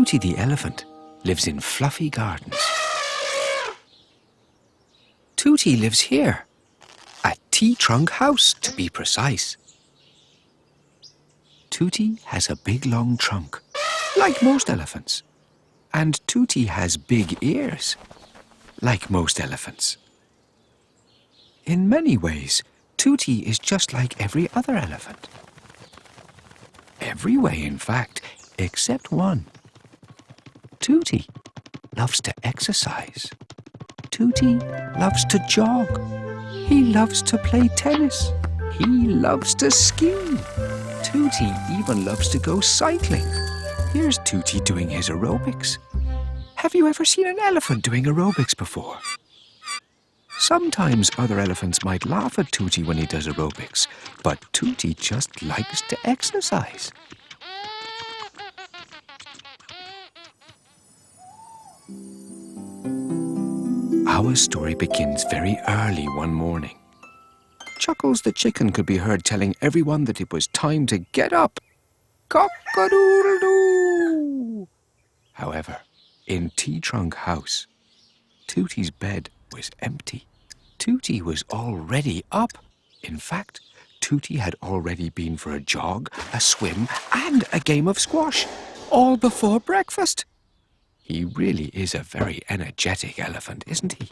Tooty the elephant lives in fluffy gardens. Tooty lives here, a tea-trunk house to be precise. Tooty has a big long trunk, like most elephants. And Tooty has big ears, like most elephants. In many ways, Tooty is just like every other elephant. Every way, in fact, except one. Tooty loves to exercise. Tooty loves to jog. He loves to play tennis. He loves to ski. Tooty even loves to go cycling. Here's Tooty doing his aerobics. Have you ever seen an elephant doing aerobics before? Sometimes other elephants might laugh at Tooty when he does aerobics, but Tooty just likes to exercise. Our story begins very early one morning. Chuckles the chicken could be heard telling everyone that it was time to get up. Cock-a-doodle-doo! However, in Tea-Trunk House, Tooty's bed was empty. Tooty was already up. In fact, Tooty had already been for a jog, a swim, and a game of squash, all before breakfast. He really is a very energetic elephant, isn't he?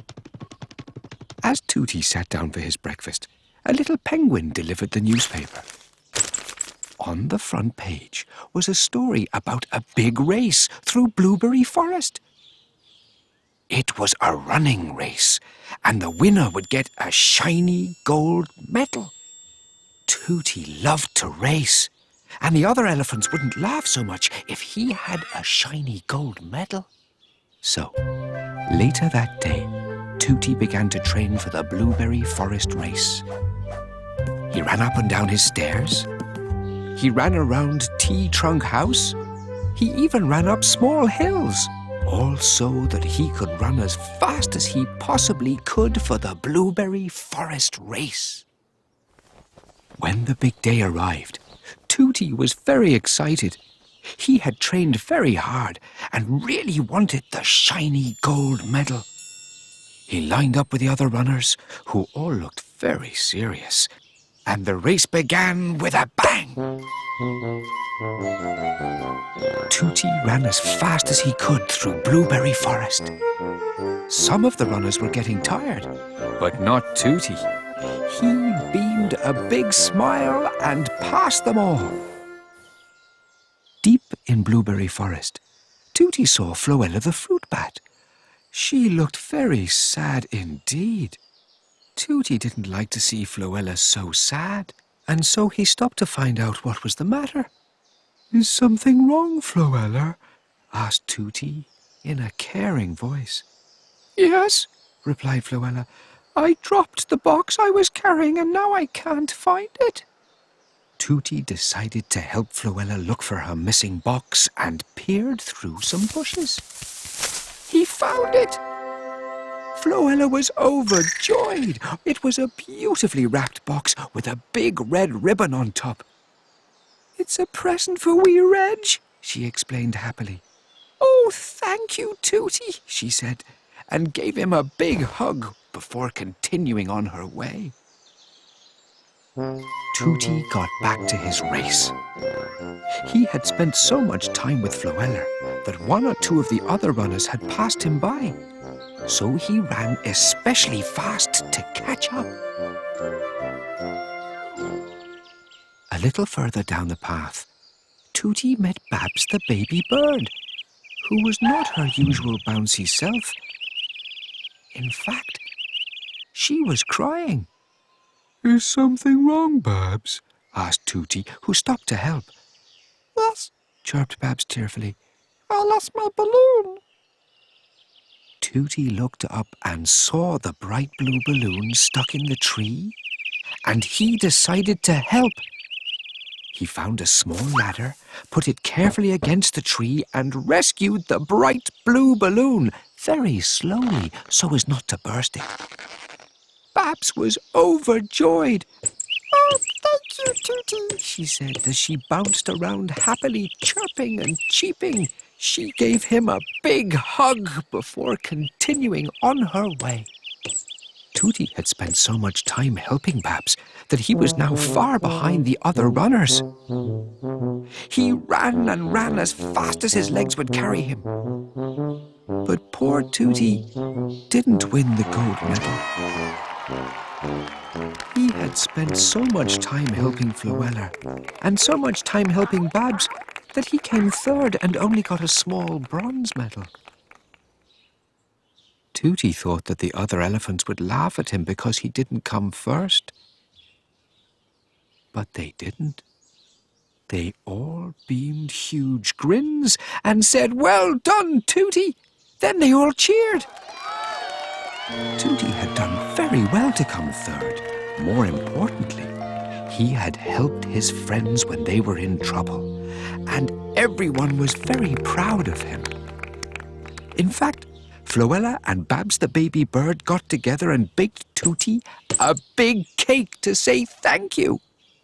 As Tooty sat down for his breakfast, a little penguin delivered the newspaper. On the front page was a story about a big race through Blueberry Forest. It was a running race, and the winner would get a shiny gold medal. Tooty loved to race, and the other elephants wouldn't laugh so much if he had a shiny gold medal. So, later that day, Tooty began to train for the Blueberry Forest race. He ran up and down his stairs. He ran around Tea-Trunk House. He even ran up small hills, all so that he could run as fast as he possibly could for the Blueberry Forest race. When the big day arrived, Tooty was very excited. He had trained very hard and really wanted the shiny gold medal. He lined up with the other runners, who all looked very serious, and the race began with a bang. Tooty ran as fast as he could through Blueberry Forest. Some of the runners were getting tired, but not Tooty. He beamed a big smile and passed them all. Deep in Blueberry Forest, Tooty saw Floella the fruit bat. She looked very sad indeed. Tooty didn't like to see Floella so sad, and so he stopped to find out what was the matter. "Is something wrong, Floella?" asked Tooty in a caring voice. "Yes," replied Floella. "I dropped the box I was carrying and now I can't find it." Tooty decided to help Floella look for her missing box and peered through some bushes. He found it! Floella was overjoyed. It was a beautifully wrapped box with a big red ribbon on top. "It's a present for wee Reg," she explained happily. "Oh, thank you, Tooty," she said, and gave him a big hug before continuing on her way. Tooty got back to his race. He had spent so much time with Floella that one or two of the other runners had passed him by. So he ran especially fast to catch up. A little further down the path, Tooty met Babs the baby bird, who was not her usual bouncy self. In fact, she was crying. "Is something wrong, Babs?" asked Tooty, who stopped to help. "Yes," chirped Babs tearfully. "I lost my balloon." Tooty looked up and saw the bright blue balloon stuck in the tree, and he decided to help. He found a small ladder, put it carefully against the tree, and rescued the bright blue balloon very slowly so as not to burst it. Babs was overjoyed. "Oh, thank you, Tooty," she said as she bounced around happily chirping and cheeping. She gave him a big hug before continuing on her way. Tooty had spent so much time helping Babs that he was now far behind the other runners. He ran and ran as fast as his legs would carry him. But poor Tooty didn't win the gold medal. He had spent so much time helping Floella and so much time helping Babs that he came third and only got a small bronze medal. Tooty thought that the other elephants would laugh at him because he didn't come first. But they didn't. They all beamed huge grins and said, "Well done, Tooty!" Then they all cheered. Tooty had done very well to come third. More importantly, he had helped his friends when they were in trouble, and everyone was very proud of him. In fact, Floella and Babs the baby bird got together and baked Tooty a big cake to say thank you.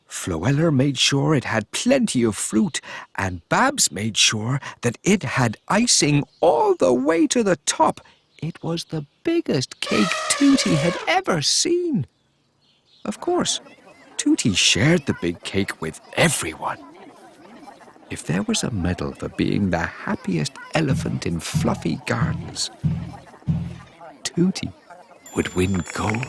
Floella made sure it had plenty of fruit, and Babs made sure that it had icing all the way to the top. It was the biggest cake Tooty had ever seen. Of course, Tooty shared the big cake with everyone. If there was a medal for being the happiest elephant in Fluffy Gardens, Tooty would win gold.